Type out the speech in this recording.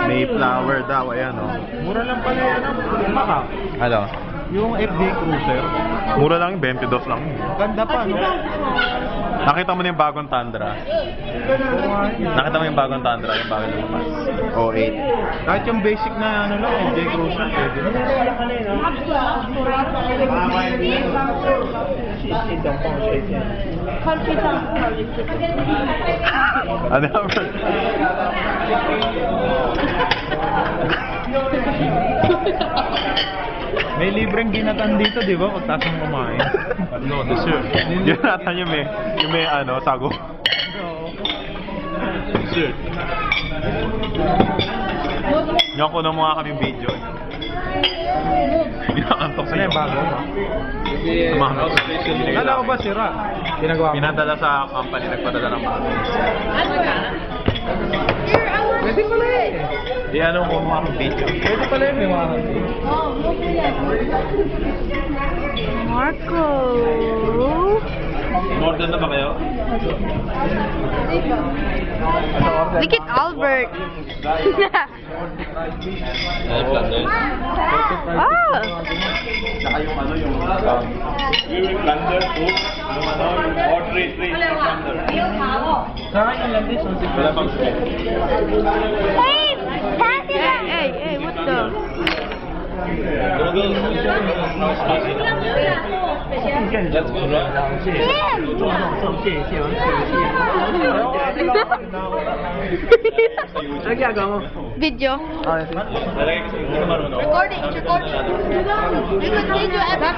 Mayflower daw, ayan o. Mura lang pala yan. Maka. Ano? Yung FD Cruiser. Mura lang yung 22 lang. Ganda pa, no? Nakita mo na yung bagong Tundra? Nakita mo yung bagong Tundra? Yung bagong lumabas? 08. Kahit yung basic na ano lang, FD Cruiser, pwede. Ano naman? May libreng ginatan dito, di ba? Pagtas mo kumain. No, dessert. Yun natin yung may ano, sago. Dessert. Yung kuno mo nga kaming video. Pinakantok sa iyo. Bago? Tumahanap. Kala ko ba sira? Ginagawa mo? Pinadala sa company, nagpadala ng bago. Pwede pala eh. Di ano kung mga kaming video. Pwede pala yun, may warranty. Marco. In-order na ba kayo? Look at Albert. Ah. Saka yung ano yung plunder food, yung ano, yung portrait plunder. Saka yung landis, Wala bang Hey, pass it. Hey, what the? Let's go, Ano ginagawa mo? Video. Recording, Recording. You could video every